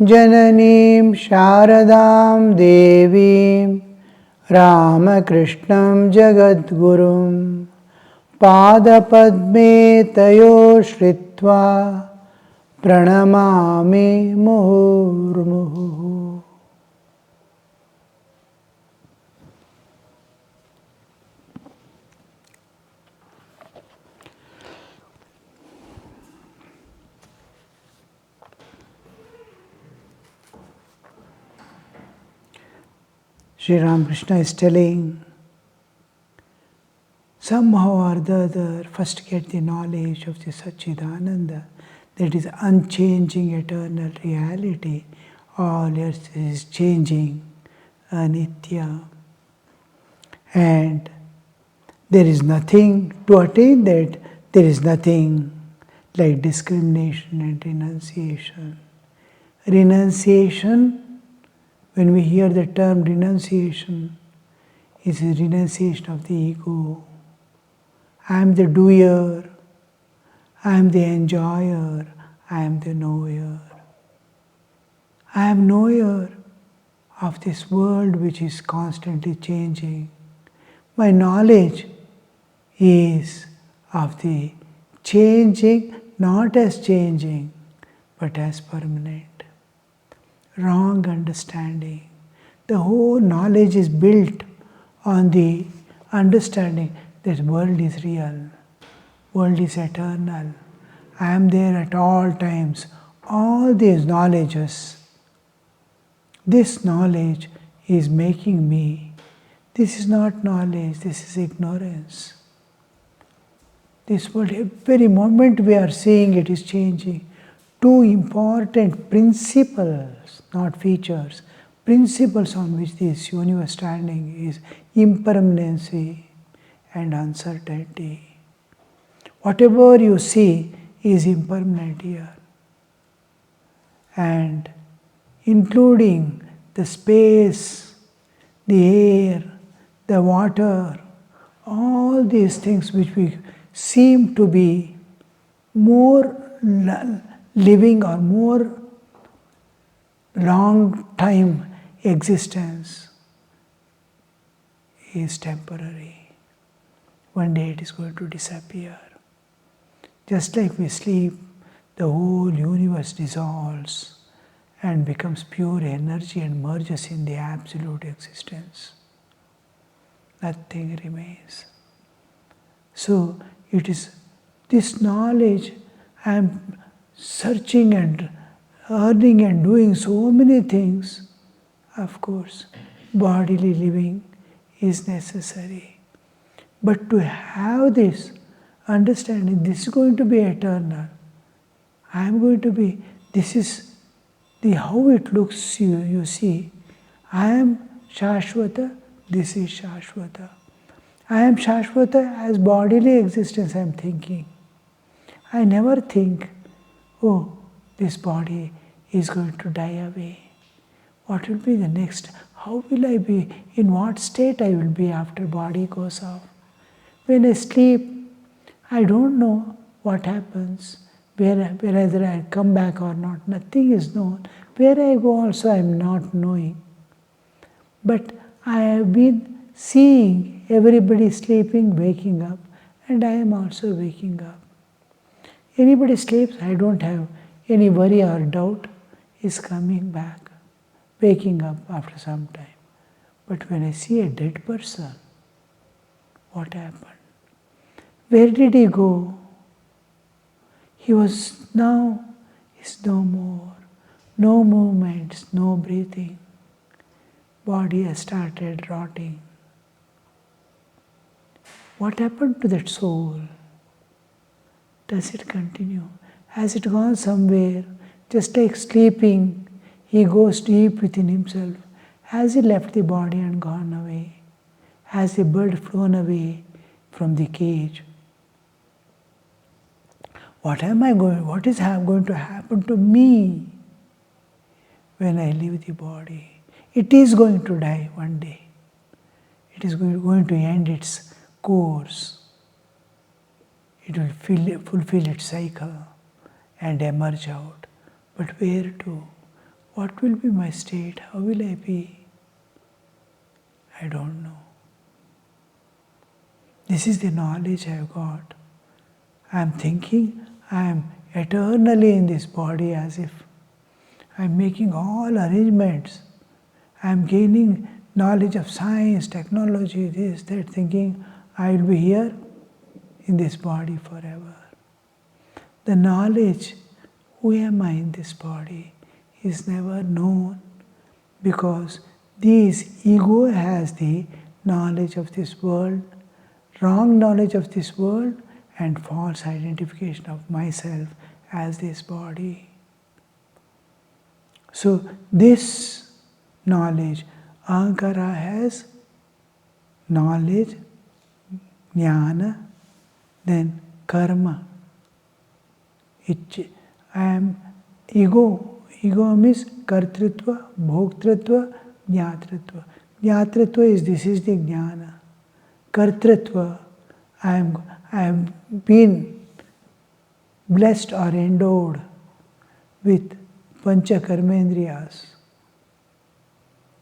Jananim Sharadam Devim Ramakrishnan Jagadgurum Padapadme Tayo Shritva Pranamami Muhurmuhu. Sri Ramakrishna is telling, somehow or the other, first get the knowledge of the Satchidananda, that is unchanging eternal reality. All else is changing, anitya. And there is nothing to attain that, there is nothing like discrimination and renunciation. Renunciation, when we hear the term renunciation, is a renunciation of the ego. I am the doer, I am the enjoyer, I am the knower. I am knower of this world which is constantly changing. My knowledge is of the changing, not as changing, but as permanent. Wrong understanding. The whole knowledge is built on the understanding that world is real, world is eternal. I am there at all times. All these knowledges, this knowledge is making me. This is not knowledge, this is ignorance. This world, every moment we are seeing it is changing. Two important principles, not features, principles on which this universe standing is impermanency and uncertainty. Whatever you see is impermanent here. And including the space, the air, the water, all these things which we seem to be more living or more long time existence is temporary. One day it is going to disappear. Just like we sleep, the whole universe dissolves and becomes pure energy and merges in the absolute existence. Nothing remains. So it is this knowledge. I am searching and earning and doing so many things. Of course, bodily living is necessary. But to have this understanding, this is going to be eternal. I am going to be, this is the how it looks, you see. I am Shashvata, this is Shashvata. I am Shashvata as bodily existence I am thinking. I never think, oh, this body is going to die away. What will be the next? How will I be? In what state I will be after body goes off? When I sleep, I don't know what happens, whether I come back or not. Nothing is known. Where I go also I am not knowing. But I have been seeing everybody sleeping, waking up, and I am also waking up. Anybody sleeps, I don't have any worry or doubt, is coming back, waking up after some time. But when I see a dead person, what happened? Where did he go? He was now, is no more. No movements, no breathing. Body has started rotting. What happened to that soul? Does it continue? Has it gone somewhere? Just like sleeping, he goes deep within himself. Has he left the body and gone away? Has the bird flown away from the cage? What is going to happen to me when I leave the body? It is going to die one day. It is going to end its course. It will fulfill its cycle and emerge out. But where to? What will be my state? How will I be? I don't know. This is the knowledge I have got. I am thinking I am eternally in this body as if I am making all arrangements. I am gaining knowledge of science, technology, this, that, thinking I will be here in this body forever. The knowledge, who am I in this body, is never known because this ego has the knowledge of this world, wrong knowledge of this world, and false identification of myself as this body. So this knowledge, Ahankara has knowledge, jnana, then karma. I am ego. Ego means kartritva, bhoktritva, jnatritva. Jnatritva this is the jnana. Kartritva, I have been blessed or endowed with pancha karmendriyas.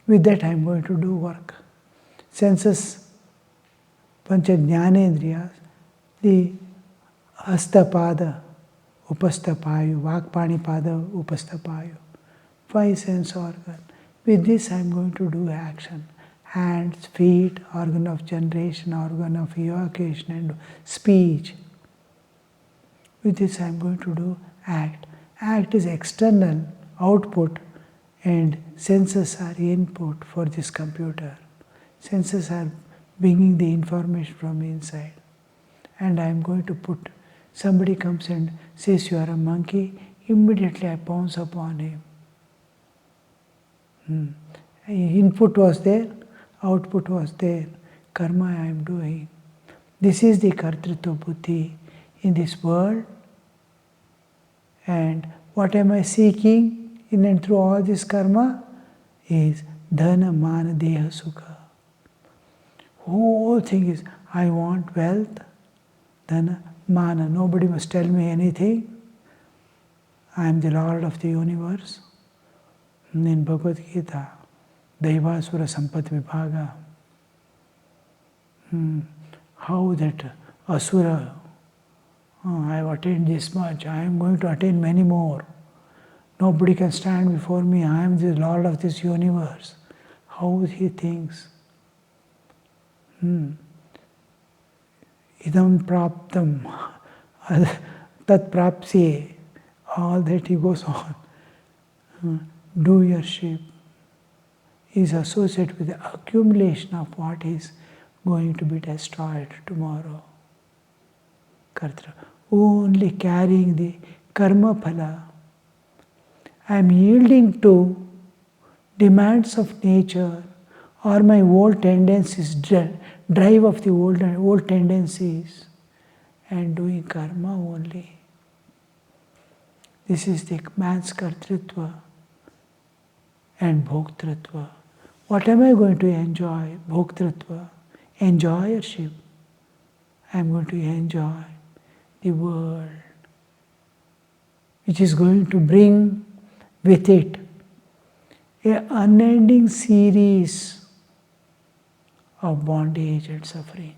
With that I am going to do work. Senses, pancha jnanendriyas, the hastapada, upastapayu, vakpanipada, upastapayu, 5 sense organ. With this I am going to do action. Hands, feet, organ of generation, organ of evocation and speech. With this I am going to do act. Act is external output and senses are input for this computer. Senses are bringing the information from inside. And I am going to put, somebody comes and says you are a monkey, immediately I pounce upon him. Input was there, output was there, karma I am doing. This is the kartritva buddhi in this world. And what am I seeking in and through all this karma is dhana, mana, deha, sukha. Whole thing is, I want wealth, dhana, mana. Nobody must tell me anything. I am the Lord of the universe. In Bhagavad Gita, Daivasura Sampat Vibhaga. How that Asura, I have attained this much, I am going to attain many more. Nobody can stand before me, I am the Lord of this universe. How he thinks. Idam praptam, tat prapsye, all that he goes on. Doership is associated with the accumulation of what is going to be destroyed tomorrow. Kartra. Only carrying the karma phala. I am yielding to demands of nature or my old tendencies, drive of the old tendencies, and doing karma only. This is the man's kartritva and bhoktritva. What am I going to enjoy? Bhoktritva, enjoyership. I am going to enjoy the world, which is going to bring with it an unending series of bondage and suffering.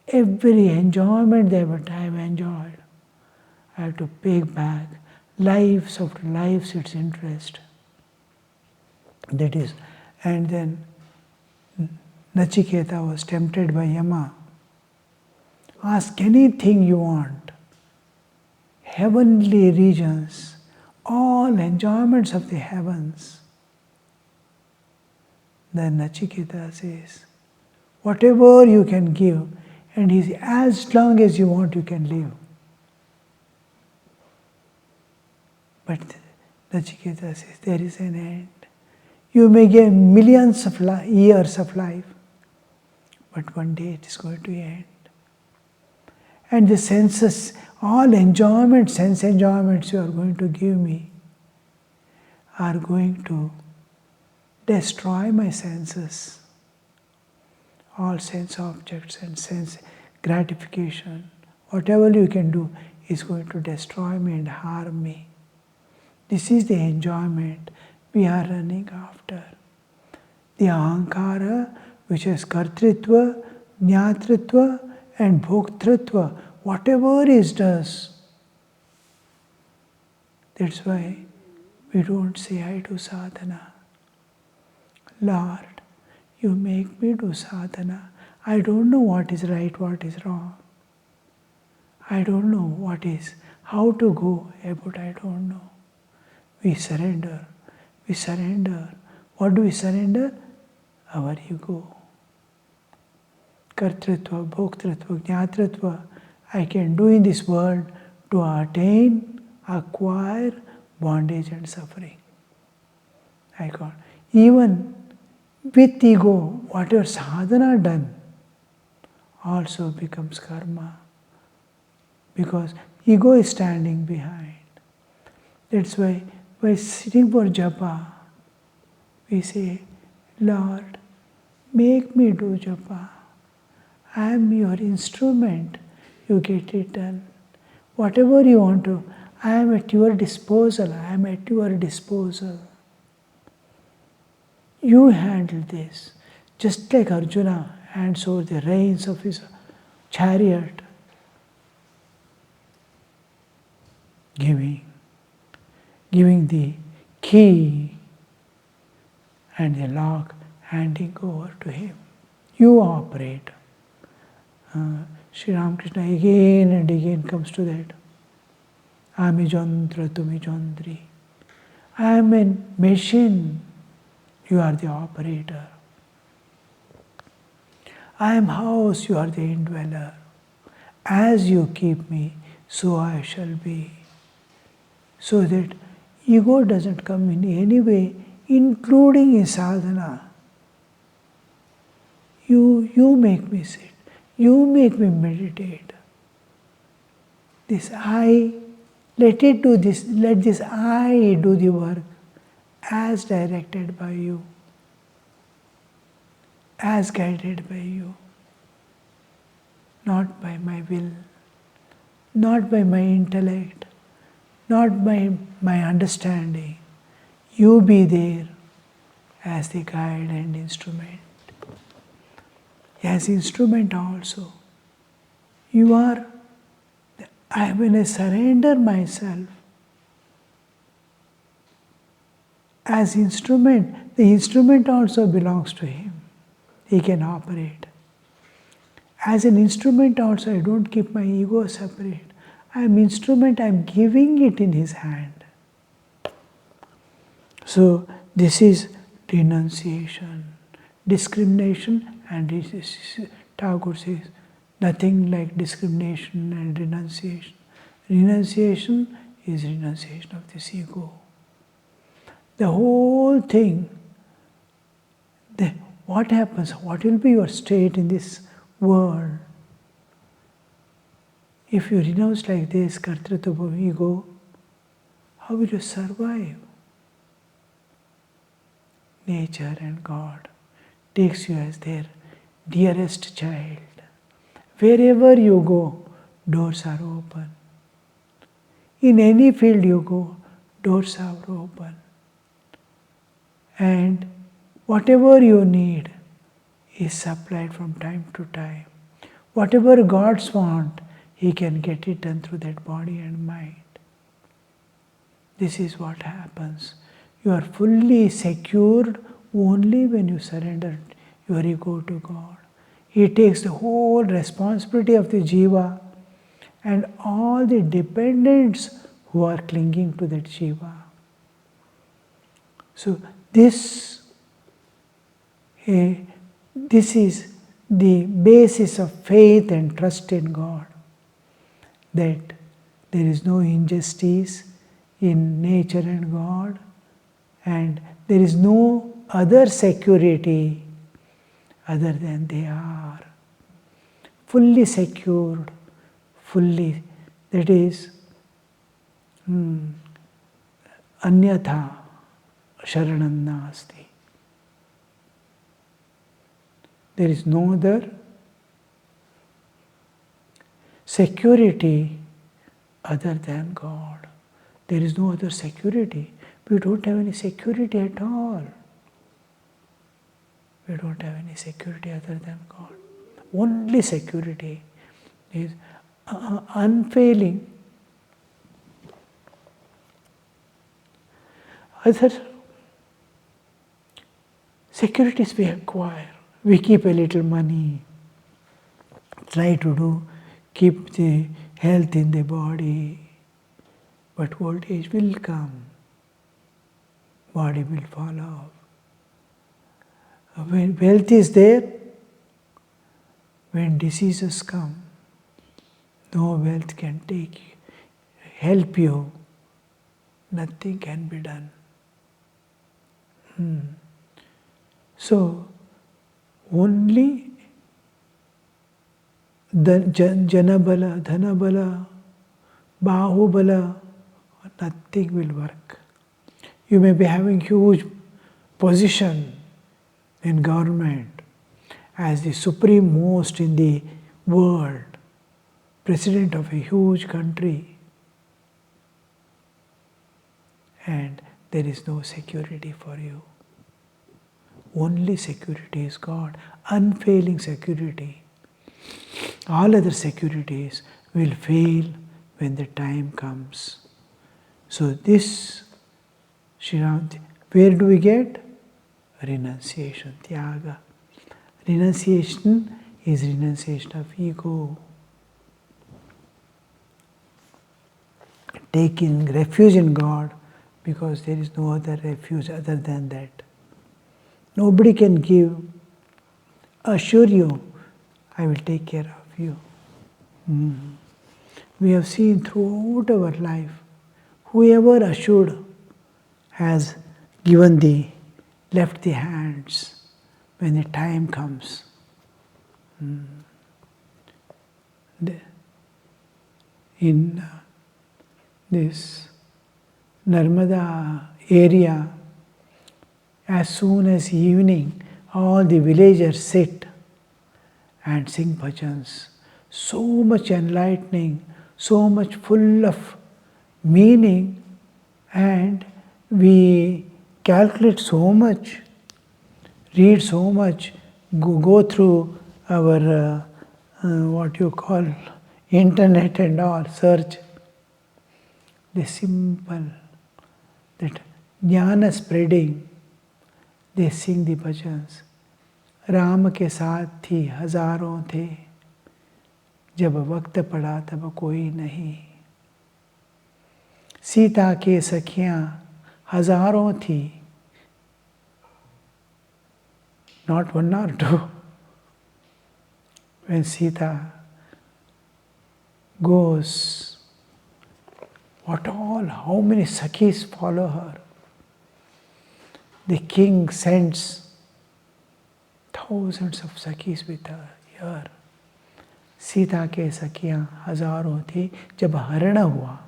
Every enjoyment that I have enjoyed, I have to pay back lives after lives its interest. That is, and then Nachiketa was tempted by Yama. Ask anything you want. Heavenly regions, all enjoyments of the heavens. Then Nachiketa says, whatever you can give, and he says, as long as you want, you can live. But Nachiketa says, there is an end. You may get millions of years of life, but one day it is going to end. And the senses, all enjoyments, sense enjoyments you are going to give me, are going to destroy my senses. All sense objects and sense gratification, whatever you can do, is going to destroy me and harm me. This is the enjoyment we are running after. The ahankara, which is kartritva, jnatritva and bhoktritva, whatever it does. That's why we don't say, I do sadhana. Lord, you make me do sadhana. I don't know what is right, what is wrong. I don't know what is, how to go about, I don't know. We surrender. We surrender. What do we surrender? Our ego. Kartritva, bhoktritva, jnatritva. I can do in this world to attain, acquire bondage and suffering. I can't. Even with ego, whatever sadhana done also becomes karma. Because ego is standing behind. That's why by sitting for japa, we say, Lord, make me do japa. I am your instrument. You get it done. Whatever you want to, I am at your disposal. I am at your disposal. You handle this. Just like Arjuna hands over the reins of his chariot, giving the key and the lock, handing over to him. You operate. Sri Ramakrishna again and again comes to that. I am a jantra, tumi jantri. I am a machine. You are the operator. I am house, you are the indweller. As you keep me, so I shall be. So that ego doesn't come in any way, including in sadhana. You make me sit. You make me meditate. This I, let it do this, let this I do the work as directed by you, as guided by you, not by my will, not by my intellect, not by my understanding. You be there as the guide and instrument. As instrument also. You are, when I surrender myself as instrument, the instrument also belongs to him. He can operate. As an instrument also, I don't keep my ego separate. I am instrument, I am giving it in his hand. So this is renunciation, discrimination, and Tagore says, nothing like discrimination and renunciation. Renunciation is renunciation of this ego. The whole thing, what happens, what will be your state in this world? If you renounce like this, kartritva ego, how will you survive? Nature and God takes you as their dearest child. Wherever you go, doors are open. In any field you go, doors are open. And whatever you need is supplied from time to time. Whatever God's want, He can get it done through that body and mind. This is what happens. You are fully secured only when you surrender your ego to God. He takes the whole responsibility of the jiva and all the dependents who are clinging to that jiva. So this is the basis of faith and trust in God, that there is no injustice in nature and God, and there is no other security other than they are. Fully secured, fully, that is, anyatha sharanam nasti. There is no other security other than God. There is no other security. We don't have any security at all. We don't have any security other than God. Only security is unfailing. Other securities we acquire. We keep a little money, try to keep the health in the body, but old age will come. Body will fall off. When wealth is there, when diseases come, no wealth can help you. Nothing can be done. So, only the Janabala, Dhanabala, Bahubala, nothing will work. You may be having huge position in government as the supreme most in the world, president of a huge country, and there is no security for you. Only security is God, unfailing security. All other securities will fail when the time comes. So this, where do we get? Renunciation, Tyaga. Renunciation is renunciation of ego. Taking refuge in God, because there is no other refuge other than that. Nobody can assure you, I will take care of you. We have seen throughout our life, whoever assured has left the hands when the time comes. In this Narmada area, as soon as evening, all the villagers sit and sing bhajans. So much enlightening, so much full of meaning, and we calculate so much, read so much, go through our what you call internet and all, search. The simple, that jnana spreading, they sing the bhajans. Ram के साथ थी हजारों थे, जब वक्त पड़ा तब कोई नहीं. सीता के सखियां हजारों थी, not one or two. When Sita goes, how many Sakhis follow her? The king sends thousands of Sakhis with her here. Sita के सखियां हजारों थी, जब हरण हुआ.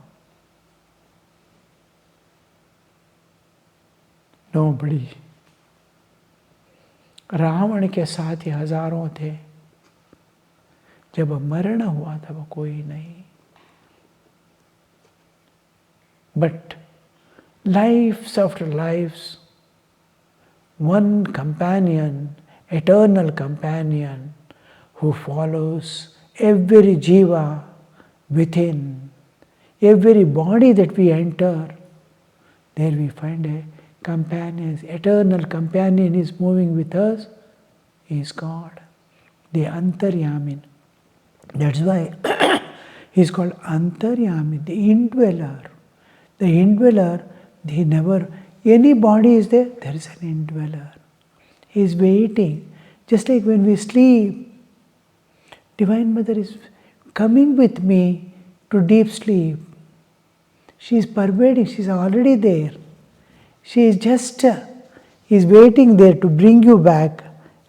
Nobody. रावण के साथ ही हजारों थे, जब मरण हुआ तब कोई नहीं. But lives after lives, one companion, eternal companion, who follows every jiva within, every body that we enter, there we find a companion, eternal companion is moving with us, is God, the Antaryamin. That's why he is called Antaryamin, the indweller. The indweller, any body is there, there is an indweller. He is waiting. Just like when we sleep, Divine Mother is coming with me to deep sleep. She is pervading, she is already there. She is just is waiting there to bring you back.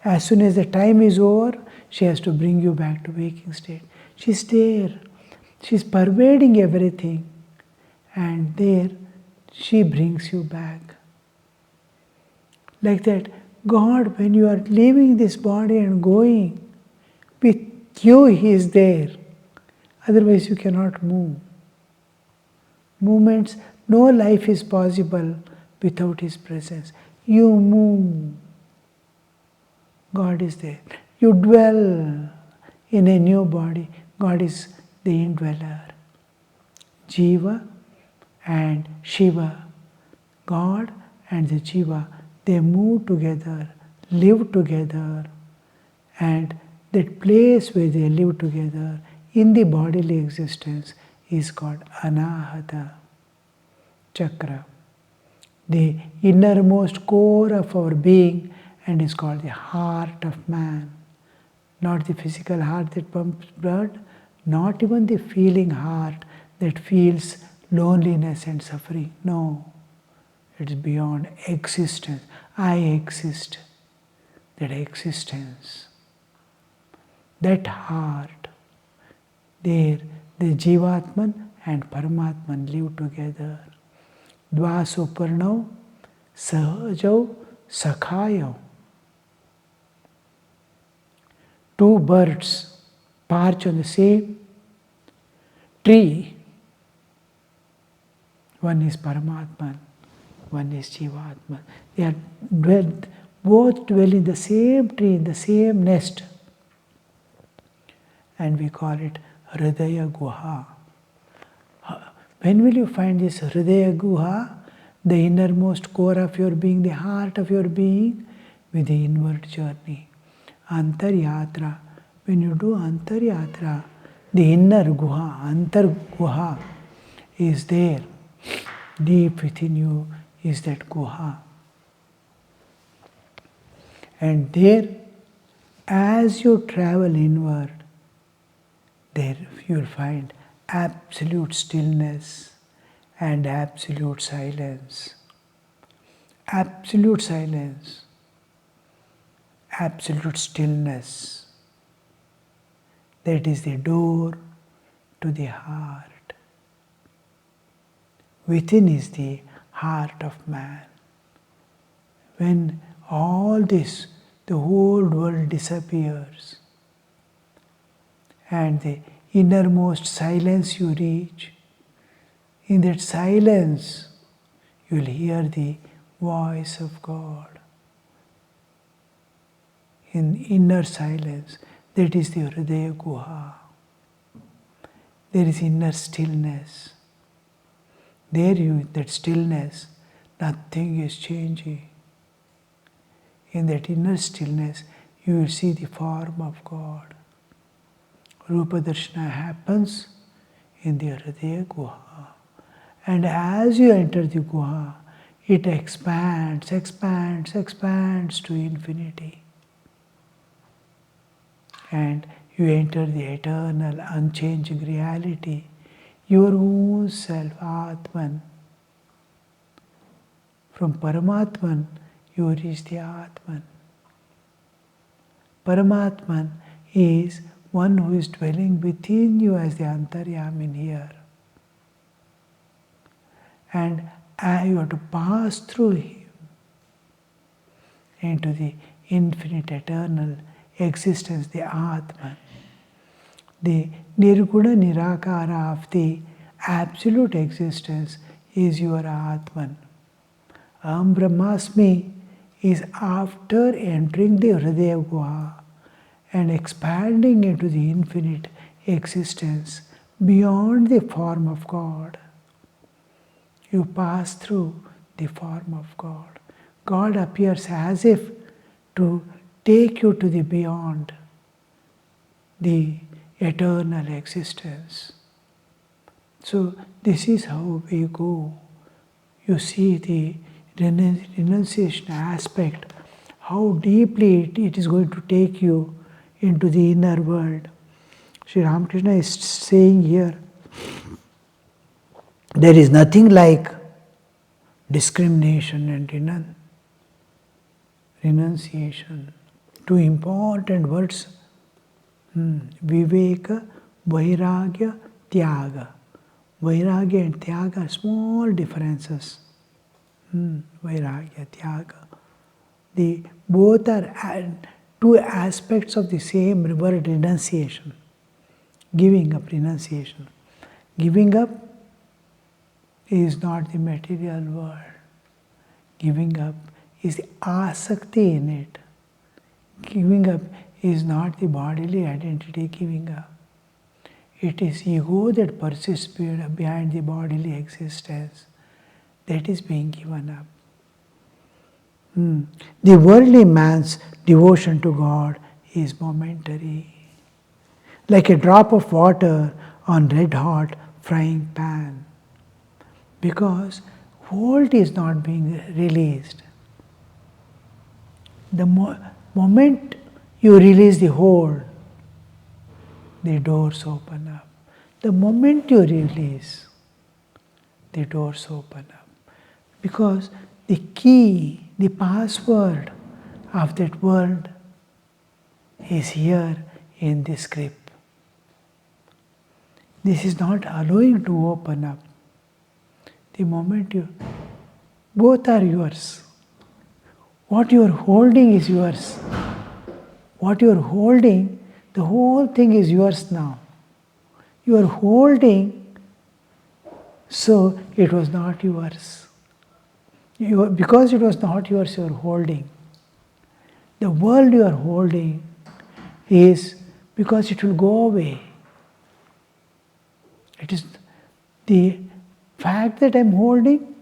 As soon as the time is over, she has to bring you back to waking state. She is there. She is pervading everything. And there she brings you back. Like that, God, when you are leaving this body and going, with you He is there. Otherwise you cannot move. Movements, no life is possible without His presence. You move, God is there. You dwell in a new body, God is the indweller. Jiva and Shiva, God and the Jiva, they move together, live together, and that place where they live together in the bodily existence is called Anahata Chakra, the innermost core of our being, and is called the heart of man. Not the physical heart that pumps blood, not even the feeling heart that feels loneliness and suffering. No, it's beyond existence. I exist. That existence, that heart, there the Jivatman and Paramatman live together. Dvasoparnau Sahajau Sakhayau. Two birds perch on the same tree. One is Paramatman, one is Jivatman. They are both dwell in the same tree, in the same nest. And we call it Hridaya Guha. When will you find this Hridaya Guha? The innermost core of your being, the heart of your being, with the inward journey. Antar Yatra. When you do Antar Yatra, the inner Guha, Antar Guha is there. Deep within you is that Guha. And there, as you travel inward, there you will find absolute stillness and absolute silence. Absolute silence, absolute stillness. That is the door to the heart. Within is the heart of man. When all this, the whole world disappears, and the innermost silence you reach, in that silence you will hear the voice of God. In inner silence, that is the Hridaya Guha. There is inner stillness. There you, that stillness, nothing is changing. In that inner stillness, you will see the form of God. Rupa Darshana happens in the Hridaya Guha. And as you enter the Guha, it expands, expands, expands to infinity. And you enter the eternal, unchanging reality, your own self, Atman. From Paramatman, you reach the Atman. Paramatman is one who is dwelling within you as the Antaryamin here. And you have to pass through him into the infinite, eternal existence, the Atman. The Nirguna Nirakara of the absolute existence is your Atman. Aham Brahmasmi is after entering the Hridaya Guha and expanding into the infinite existence beyond the form of God. You pass through the form of God. God appears as if to take you to the beyond, the eternal existence. So this is how we go. You see the renunciation aspect, how deeply it is going to take you into the inner world. Sri Ramakrishna is saying here, there is nothing like discrimination and renunciation. Two important words, Viveka, Vairagya, Tyaga. Vairagya and Tyaga are small differences. Vairagya, Tyaga. Both are two aspects of the same word, renunciation. Giving up, renunciation. Giving up is not the material world. Giving up is the asakti in it. Giving up is not the bodily identity giving up. It is ego that persists behind the bodily existence that is being given up. The worldly man's devotion to God is momentary, like a drop of water on red-hot frying pan, because world is not being released. The moment you release the hold, the doors open up. The moment you release, the doors open up. Because the key, the password of that world is here in this grip. This is not allowing to open up. The moment both are yours. What you are holding is yours. What you are holding, the whole thing is yours now. You are holding, so it was not yours. Because it was not yours, you are holding. The world you are holding is because it will go away. It is the fact that I am holding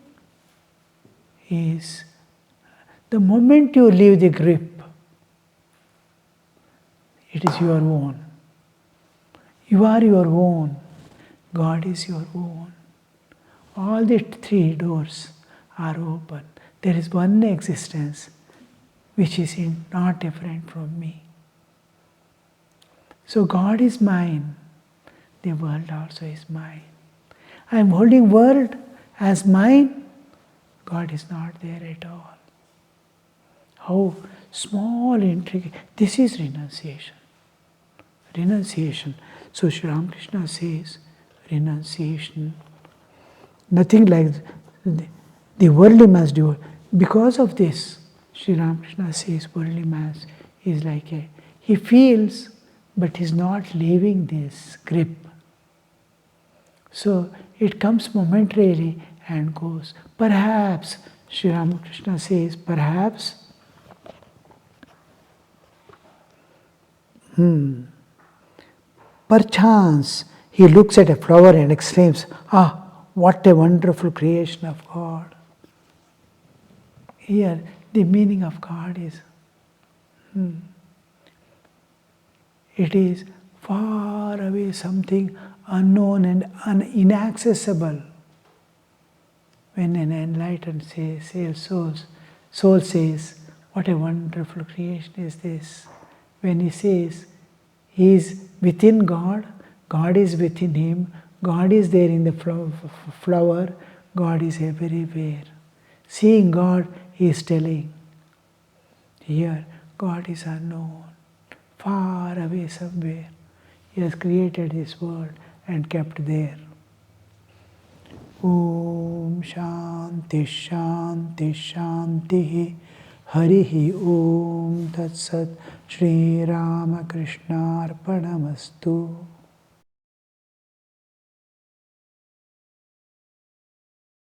is the moment you leave the grip, it is your own. You are your own. God is your own. All the three doors are open. There is one existence which is not different from me. So God is mine. The world also is mine. I am holding world as mine. God is not there at all. How small, intricate. This is renunciation. Renunciation. So Sri Ramakrishna says, renunciation. Nothing like the worldly man's devotion. Because of this, Sri Ramakrishna says worldly man is like he feels, but he's not leaving this grip. So it comes momentarily and goes. Perhaps, Sri Ramakrishna says, perhaps, perchance he looks at a flower and exclaims, "Ah, what a wonderful creation of God." Here, the meaning of God is, it is far away, something unknown and inaccessible. When an enlightened soul says, "What a wonderful creation is this?" When he says, he is within God, God is within him, God is there in the flower, God is everywhere. Seeing God, he is telling, here God is unknown, far away somewhere. He has created this world and kept there. Om Shanti Shanti Shanti Harihi Om Tat Sat Shri Ramakrishna Arpanamastu.